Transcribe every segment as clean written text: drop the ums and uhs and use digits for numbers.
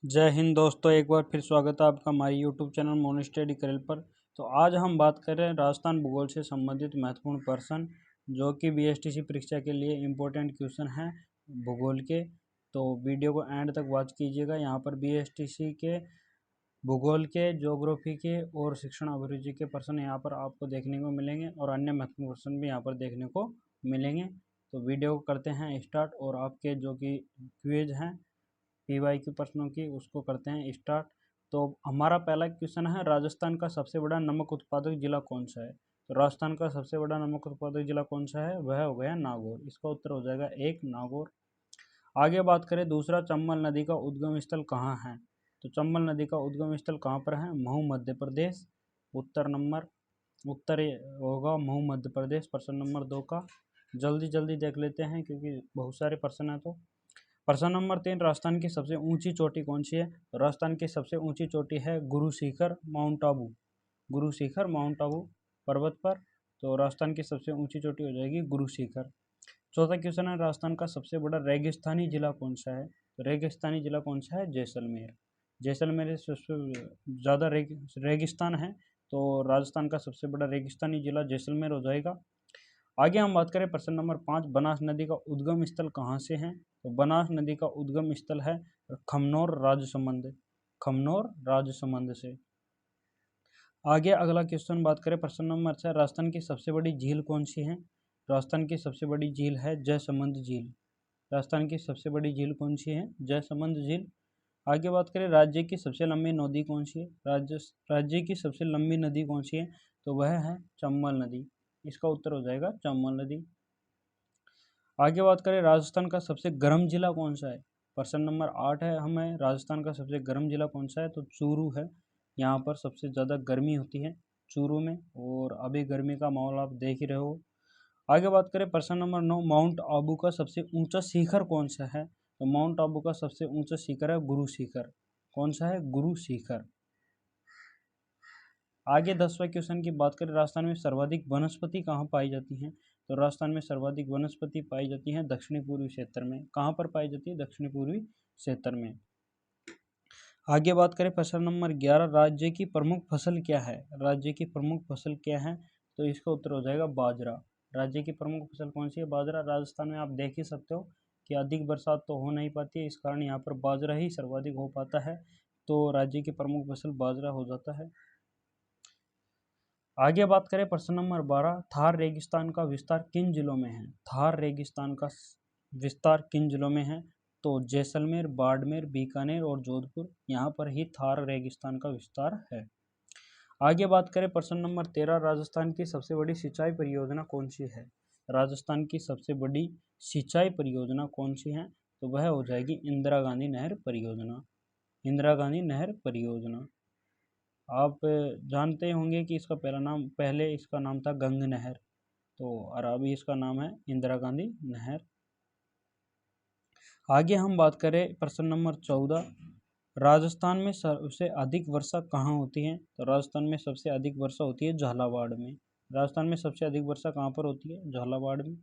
जय हिंद दोस्तों, एक बार फिर स्वागत है आपका हमारे यूट्यूब चैनल मोन स्टडी करेल पर। तो आज हम बात कर रहे हैं राजस्थान भूगोल से संबंधित महत्वपूर्ण प्रश्न जो कि बीएसटीसी परीक्षा के लिए इम्पोर्टेंट क्वेश्चन हैं भूगोल के। तो वीडियो को एंड तक वॉच कीजिएगा। यहाँ पर बीएसटीसी के भूगोल के, ज्योग्राफी के और शिक्षण अभिरुचि के प्रश्न यहाँ पर आपको देखने को मिलेंगे और अन्य महत्वपूर्ण प्रश्न भी यहाँ पर देखने को मिलेंगे। तो वीडियो को करते हैं स्टार्ट और आपके जो कि क्विज हैं पीवाईक्यू प्रश्नों की उसको करते हैं स्टार्ट। तो हमारा पहला क्वेश्चन है, राजस्थान का सबसे बड़ा नमक उत्पादक जिला कौन सा है। तो राजस्थान का सबसे बड़ा नमक उत्पादक जिला कौन सा है, वह हो गया नागौर। इसका उत्तर हो जाएगा एक, नागौर। आगे बात करें दूसरा, चंबल नदी का उद्गम स्थल कहाँ है। तो चंबल नदी का उद्गम स्थल कहाँ पर है, महू मध्य प्रदेश। उत्तर होगा महू मध्य प्रदेश। प्रश्न नंबर 2 का जल्दी जल्दी देख लेते हैं क्योंकि बहुत सारे प्रश्न हैं। तो प्रश्न नंबर 3, राजस्थान की सबसे ऊंची चोटी कौन सी है। तो राजस्थान की सबसे ऊंची चोटी है गुरु शिखर माउंट आबू। गुरु शिखर माउंट आबू पर्वत पर। तो राजस्थान की सबसे ऊंची चोटी हो जाएगी गुरु शिखर। चौथा क्वेश्चन है, राजस्थान का सबसे बड़ा रेगिस्तानी जिला कौन सा है। तो रेगिस्तानी जिला कौन सा है, जैसलमेर। जैसलमेर सबसे ज़्यादा रेगिस्तान है, तो राजस्थान का सबसे बड़ा रेगिस्तानी जिला जैसलमेर हो जाएगा। आगे हम बात करें प्रश्न नंबर 5, बनास नदी का उद्गम स्थल कहाँ से है। तो बनास नदी का उद्गम स्थल है खमनोर राजसमंद। खमनोर राजसमंद से। आगे अगला क्वेश्चन बात करें प्रश्न नंबर 6, राजस्थान की सबसे बड़ी झील कौन सी है। राजस्थान की सबसे बड़ी झील है जयसमंद झील। राजस्थान की सबसे बड़ी झील कौन सी है, जयसमंद झील। आगे बात करें राज्य की सबसे लंबी नदी कौन सी है। राज्य की सबसे लंबी नदी कौन सी है, तो वह है चंबल नदी। इसका उत्तर हो जाएगा चंबल नदी। आगे बात करें राजस्थान का सबसे गर्म जिला कौन सा है। प्रश्न नंबर 8 है हमें, राजस्थान का सबसे गर्म जिला कौन सा है। तो चूरू है। यहाँ पर सबसे ज़्यादा गर्मी होती है चूरू में, और अभी गर्मी का माहौल आप देख ही रहे हो। आगे बात करें प्रश्न नंबर 9, माउंट आबू का सबसे ऊंचा शिखर कौन सा है। तो माउंट आबू का सबसे ऊंचा शिखर है गुरु शिखर। कौन सा है, गुरु शिखर। आगे 10वां क्वेश्चन की बात करें, राजस्थान में सर्वाधिक वनस्पति कहाँ पाई जाती हैं। तो राजस्थान में सर्वाधिक वनस्पति पाई जाती है दक्षिणी पूर्वी क्षेत्र में। कहाँ पर पाई जाती है, दक्षिणी पूर्वी क्षेत्र में। आगे बात करें प्रश्न नंबर 11, राज्य की प्रमुख फसल क्या है। राज्य की प्रमुख फसल क्या है, तो इसका उत्तर हो जाएगा बाजरा। राज्य की प्रमुख फसल कौन सी है, बाजरा। राजस्थान में आप देख ही सकते हो कि अधिक बरसात तो हो नहीं पाती है, इस कारण यहाँ पर बाजरा ही सर्वाधिक हो पाता है। तो राज्य की प्रमुख फसल बाजरा हो जाता है। आगे बात करें प्रश्न नंबर 12, थार रेगिस्तान का विस्तार किन जिलों में है। थार रेगिस्तान का विस्तार किन जिलों में है, तो जैसलमेर, बाड़मेर, बीकानेर और जोधपुर, यहाँ पर ही थार रेगिस्तान का विस्तार है। आगे बात करें प्रश्न नंबर 13, राजस्थान की सबसे बड़ी सिंचाई परियोजना कौन सी है। राजस्थान की सबसे बड़ी सिंचाई परियोजना कौन सी है, तो वह हो जाएगी इंदिरा गांधी नहर परियोजना। इंदिरा गांधी नहर परियोजना। आप जानते होंगे कि इसका पहले इसका नाम था गंग नहर, तो और अभी इसका नाम है इंदिरा गांधी नहर। आगे हम बात करें प्रश्न नंबर 14, राजस्थान में सबसे अधिक वर्षा कहाँ होती है। तो राजस्थान में सबसे अधिक वर्षा होती है झालावाड़ में। राजस्थान में सबसे अधिक वर्षा कहाँ पर होती है, झालावाड़ में।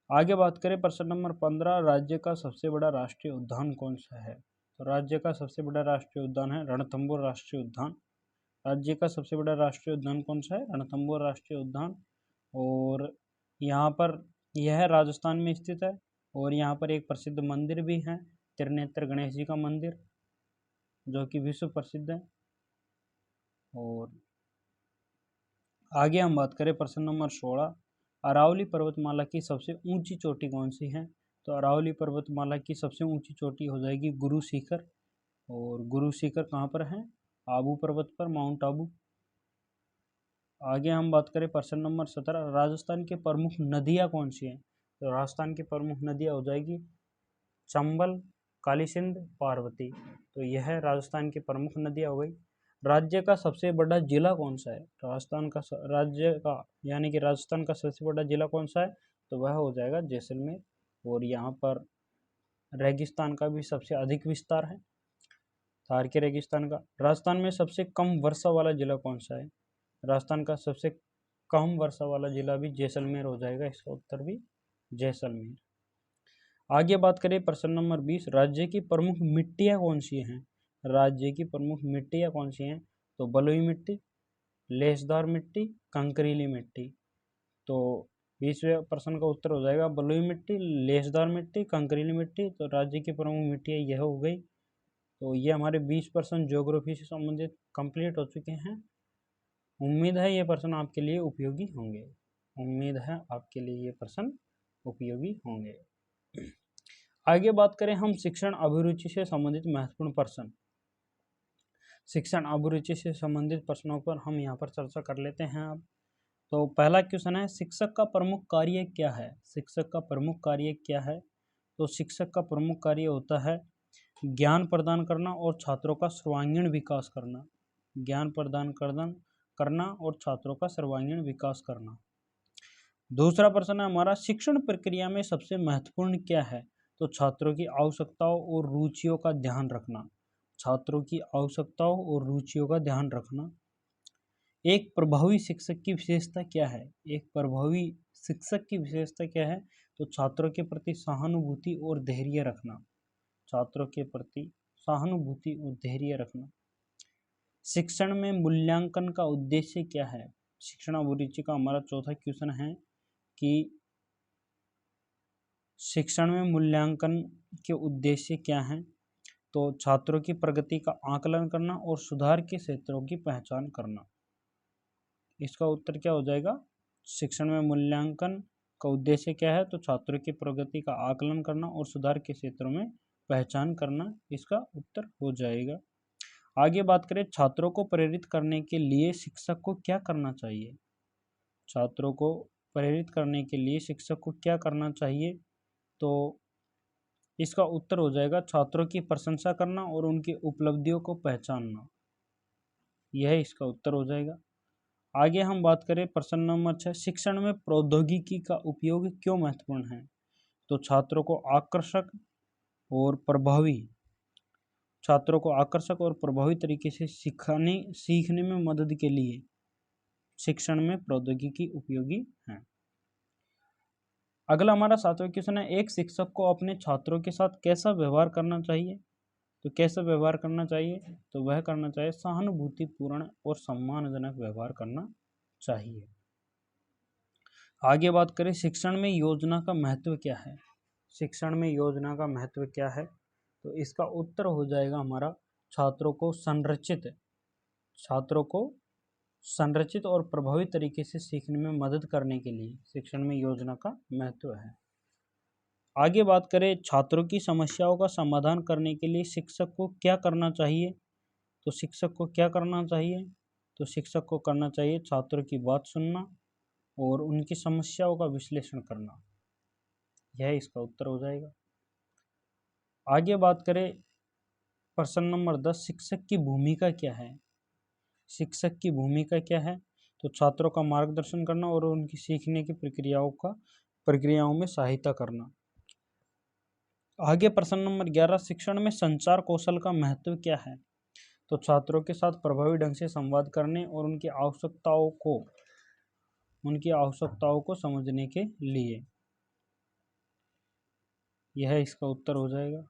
आगे बात करें प्रश्न नंबर 15, राज्य का सबसे बड़ा राष्ट्रीय उद्यान कौन सा है। तो राज्य का सबसे बड़ा राष्ट्रीय उद्यान है रणथंभौर राष्ट्रीय उद्यान। राज्य का सबसे बड़ा राष्ट्रीय उद्यान कौन सा है, रणथंभौर राष्ट्रीय उद्यान। और यहाँ पर यह राजस्थान में स्थित है, और यहाँ पर एक प्रसिद्ध मंदिर भी है, त्रिनेत्र गणेश जी का मंदिर, जो कि विश्व प्रसिद्ध है। और आगे हम बात करें प्रश्न नंबर 16, अरावली पर्वतमाला की सबसे ऊंची चोटी कौन सी है। तो अरावली पर्वतमाला की सबसे ऊंची चोटी हो जाएगी गुरु शिखर। और गुरु शिखर कहाँ पर है, आबू पर्वत पर, माउंट आबू। आगे हम बात करें प्रश्न नंबर 17, राजस्थान के प्रमुख नदियाँ कौन सी हैं। तो राजस्थान की प्रमुख नदियाँ हो जाएगी चंबल, काली सिंध, पार्वती। तो यह राजस्थान की प्रमुख नदियाँ हो गई। राज्य का सबसे बड़ा जिला कौन सा है, राज्य का यानी कि राजस्थान का सबसे बड़ा जिला कौन सा है, तो वह हो जाएगा जैसलमेर। और यहाँ पर रेगिस्तान का भी सबसे अधिक विस्तार है, थार के रेगिस्तान का। राजस्थान में सबसे कम वर्षा वाला जिला कौन सा है। राजस्थान का सबसे कम वर्षा वाला जिला भी जैसलमेर हो जाएगा, इसका उत्तर भी जैसलमेर। आगे बात करें प्रश्न नंबर 20, राज्य की प्रमुख मिट्टियाँ कौन सी हैं? राज्य की प्रमुख मिट्टियाँ कौन सी हैं? तो बलुई मिट्टी, लेसदार मिट्टी, कंकरीली मिट्टी। तो 20वें प्रश्न का उत्तर हो जाएगा बलुई मिट्टी, लेसदार मिट्टी, कंकरीली मिट्टी। तो राज्य की प्रमुख मिट्टियाँ यह हो गई। तो ये हमारे 20% ज्योग्राफी से संबंधित कंप्लीट हो चुके हैं। उम्मीद है ये प्रश्न आपके लिए उपयोगी होंगे। उम्मीद है आपके लिए ये प्रश्न उपयोगी होंगे। आगे बात करें हम शिक्षण अभिरुचि से संबंधित महत्वपूर्ण प्रश्न। शिक्षण अभिरुचि से संबंधित प्रश्नों पर हम यहाँ पर चर्चा कर लेते हैं अब। तो पहला क्वेश्चन है, शिक्षक का प्रमुख कार्य क्या है? शिक्षक का प्रमुख कार्य क्या है? तो शिक्षक का प्रमुख कार्य होता है ज्ञान प्रदान करना और छात्रों का सर्वांगीण विकास करना। ज्ञान प्रदान करना और छात्रों का सर्वांगीण विकास करना। दूसरा प्रश्न है हमारा, शिक्षण प्रक्रिया में सबसे महत्वपूर्ण क्या है? तो छात्रों की आवश्यकताओं और रुचियों का ध्यान रखना। छात्रों की आवश्यकताओं और रुचियों का ध्यान रखना। एक प्रभावी शिक्षक की विशेषता क्या है? एक प्रभावी शिक्षक की विशेषता क्या है? तो छात्रों के प्रति सहानुभूति और धैर्य रखना। छात्रों के प्रति सहानुभूति और धैर्य रखना। शिक्षण में मूल्यांकन का उद्देश्य क्या है? शिक्षण अभिरुचि का हमारा चौथा क्वेश्चन है कि शिक्षण में मूल्यांकन के उद्देश्य क्या हैं? तो छात्रों की प्रगति का आकलन करना और सुधार के क्षेत्रों की पहचान करना। इसका उत्तर क्या हो जाएगा? शिक्षण में मूल्यांकन का उद्देश्य क्या है? तो छात्रों की प्रगति का आकलन करना और सुधार के क्षेत्रों में पहचान करना इसका उत्तर हो जाएगा। आगे बात करें, छात्रों को प्रेरित करने के लिए शिक्षक को क्या करना चाहिए? छात्रों को प्रेरित करने के लिए शिक्षक को क्या करना चाहिए? तो इसका उत्तर हो जाएगा छात्रों की प्रशंसा करना और उनकी उपलब्धियों को पहचानना। यह इसका उत्तर हो जाएगा। आगे हम बात करें प्रश्न नंबर 6, शिक्षण में प्रौद्योगिकी का उपयोग क्यों महत्वपूर्ण है? तो छात्रों को आकर्षक और प्रभावी तरीके से सीखने में मदद के लिए शिक्षण में प्रौद्योगिकी उपयोगी है। अगला हमारा 7वां क्वेश्चन है, एक शिक्षक को अपने छात्रों के साथ कैसा व्यवहार करना चाहिए? तो कैसा व्यवहार करना चाहिए? तो वह करना चाहिए सहानुभूतिपूर्ण और सम्मानजनक व्यवहार करना चाहिए। आगे बात करें, शिक्षण में योजना का महत्व क्या है? शिक्षण में योजना का महत्व क्या है? तो इसका उत्तर हो जाएगा हमारा छात्रों को संरचित और प्रभावी तरीके से सीखने में मदद करने के लिए शिक्षण में योजना का महत्व है। आगे बात करें, छात्रों की समस्याओं का समाधान करने के लिए शिक्षक को क्या करना चाहिए? तो शिक्षक को क्या करना चाहिए? तो शिक्षक को करना चाहिए छात्रों की बात सुनना और उनकी समस्याओं का विश्लेषण करना। यह इसका उत्तर हो जाएगा। आगे बात करें प्रश्न नंबर 10, शिक्षक की भूमिका क्या है? शिक्षक की भूमिका क्या है? तो छात्रों का मार्गदर्शन करना और उनकी सीखने की प्रक्रियाओं में सहायता करना। आगे प्रश्न नंबर 11, शिक्षण में संचार कौशल का महत्व क्या है? तो छात्रों के साथ प्रभावी ढंग से संवाद करने और उनकी आवश्यकताओं को समझने के लिए। यह इसका उत्तर हो जाएगा।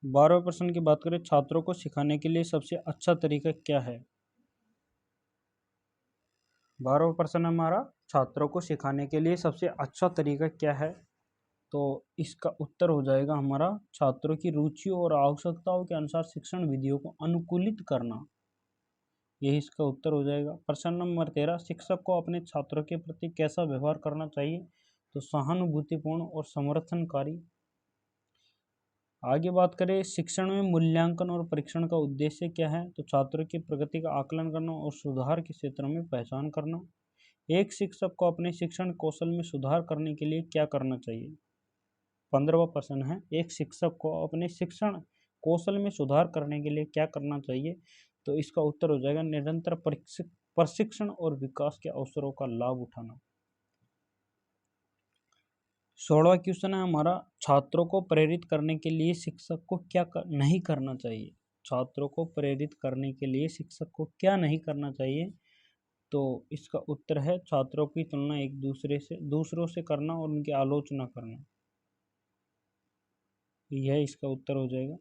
12वें प्रश्न की बात करें, छात्रों को सिखाने के लिए सबसे अच्छा तरीका क्या है? 12वां प्रश्न हमारा, छात्रों को सिखाने के लिए सबसे अच्छा तरीका क्या है? तो इसका उत्तर हो जाएगा हमारा छात्रों की रुचियों और आवश्यकताओं के अनुसार शिक्षण विधियों को अनुकूलित करना। यही इसका उत्तर हो जाएगा। प्रश्न नंबर 13, शिक्षक को अपने छात्रों के प्रति कैसा व्यवहार करना चाहिए? तो सहानुभूतिपूर्ण और समर्थनकारी। आगे बात करें, शिक्षण में मूल्यांकन और परीक्षण का उद्देश्य क्या है? तो छात्रों की प्रगति का आकलन करना और सुधार के क्षेत्रों में पहचान करना। एक शिक्षक को अपने शिक्षण कौशल में सुधार करने के लिए क्या करना चाहिए? 15वां प्रश्न है, एक शिक्षक को अपने शिक्षण कौशल में सुधार करने के लिए क्या करना चाहिए? तो इसका उत्तर हो जाएगा निरंतर प्रशिक्षण और विकास के अवसरों का लाभ उठाना। 16वां क्वेश्चन है हमारा, छात्रों को प्रेरित करने के लिए शिक्षक को क्या नहीं करना चाहिए? छात्रों को प्रेरित करने के लिए शिक्षक को क्या नहीं करना चाहिए? तो इसका उत्तर है छात्रों की तुलना दूसरों से करना और उनकी आलोचना करना। यह इसका उत्तर हो जाएगा।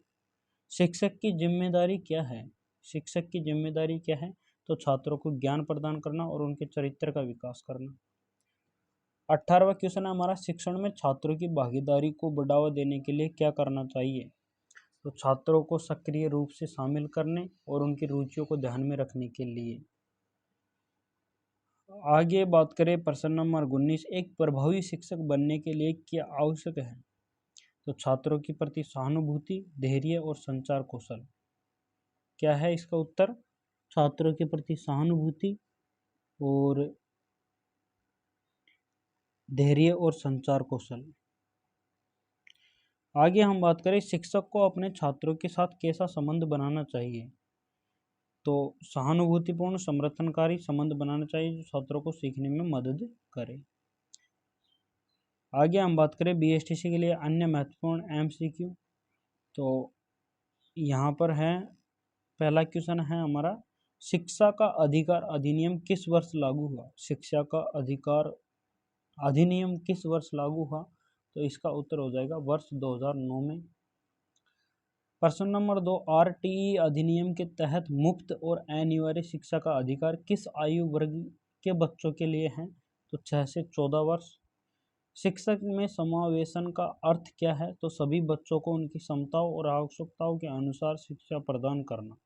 शिक्षक की जिम्मेदारी क्या है? शिक्षक की जिम्मेदारी क्या है? तो छात्रों को ज्ञान प्रदान करना और उनके चरित्र का विकास करना। 18वां क्वेश्चन है हमारा, शिक्षण में छात्रों की भागीदारी को बढ़ावा देने के लिए क्या करना चाहिए? तो छात्रों को सक्रिय रूप से शामिल करने और उनकी रुचियों को ध्यान में रखने के लिए। आगे बात करें प्रश्न नंबर 19, एक प्रभावी शिक्षक बनने के लिए क्या आवश्यक है? तो छात्रों के प्रति सहानुभूति, धैर्य और संचार कौशल। क्या है इसका उत्तर? छात्रों के प्रति सहानुभूति और धैर्य और संचार कौशल। आगे हम बात करें शिक्षक को अपने छात्रों के साथ कैसा संबंध बनाना चाहिए? तो सहानुभूतिपूर्ण समर्थनकारी संबंध बनाना चाहिए जो छात्रों को सीखने में मदद करे। आगे हम बात करें बीएसटीसी के लिए अन्य महत्वपूर्ण एमसीक्यू। तो यहाँ पर है पहला क्वेश्चन है हमारा, शिक्षा का अधिकार अधिनियम किस वर्ष लागू हुआ? शिक्षा का अधिकार अधिनियम किस वर्ष लागू हुआ? तो इसका उत्तर हो जाएगा वर्ष 2009 में। प्रश्न नंबर 2, आरटीई अधिनियम के तहत मुफ्त और अनिवार्य शिक्षा का अधिकार किस आयु वर्ग के बच्चों के लिए है? तो 6 से 14 वर्ष। शिक्षक में समावेशन का अर्थ क्या है? तो सभी बच्चों को उनकी क्षमताओं और आवश्यकताओं के अनुसार शिक्षा प्रदान करना।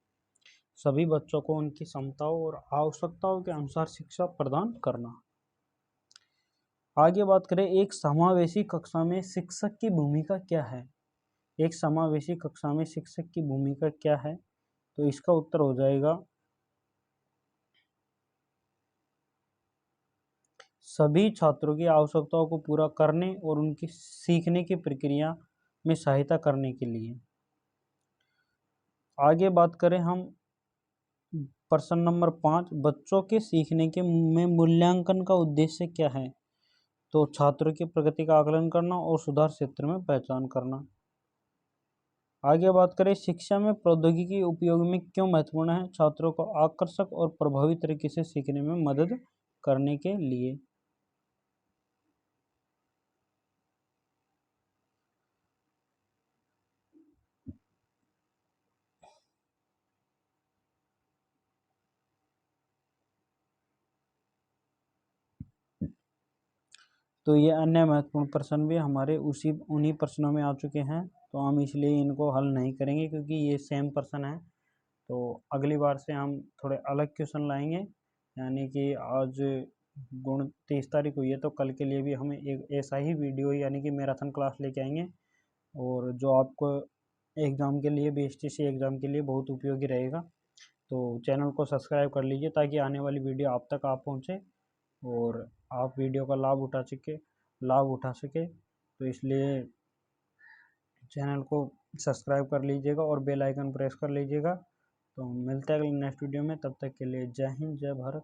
सभी बच्चों को उनकी क्षमताओं और आवश्यकताओं के अनुसार शिक्षा प्रदान करना। आगे बात करें एक समावेशी कक्षा में शिक्षक की भूमिका क्या है? एक समावेशी कक्षा में शिक्षक की भूमिका क्या है? तो इसका उत्तर हो जाएगा सभी छात्रों की आवश्यकताओं को पूरा करने और उनकी सीखने की प्रक्रिया में सहायता करने के लिए। आगे बात करें हम प्रश्न नंबर 5, बच्चों के सीखने के में मूल्यांकन का उद्देश्य क्या है? तो छात्रों की प्रगति का आकलन करना और सुधार क्षेत्र में पहचान करना। आगे बात करें शिक्षा में प्रौद्योगिकी उपयोग में क्यों महत्वपूर्ण है? छात्रों को आकर्षक और प्रभावी तरीके से सीखने में मदद करने के लिए। तो ये अन्य महत्वपूर्ण प्रश्न भी हमारे उन्हीं प्रश्नों में आ चुके हैं, तो हम इसलिए इनको हल नहीं करेंगे क्योंकि ये सेम प्रश्न है। तो अगली बार से हम थोड़े अलग क्वेश्चन लाएंगे, यानी कि आज 29 तारीख हुई है तो कल के लिए भी हम एक ऐसा ही वीडियो यानी कि मैराथन क्लास लेके आएंगे, और जो आपको एग्ज़ाम के लिए बीएसटीसी एग्ज़ाम के लिए बहुत उपयोगी रहेगा। तो चैनल को सब्सक्राइब कर लीजिए ताकि आने वाली वीडियो आप तक पहुँचे और आप वीडियो का लाभ उठा सके। तो इसलिए चैनल को सब्सक्राइब कर लीजिएगा और बेल आइकन प्रेस कर लीजिएगा। तो मिलते हैं अगले नेक्स्ट वीडियो में, तब तक के लिए जय हिंद, जय भारत।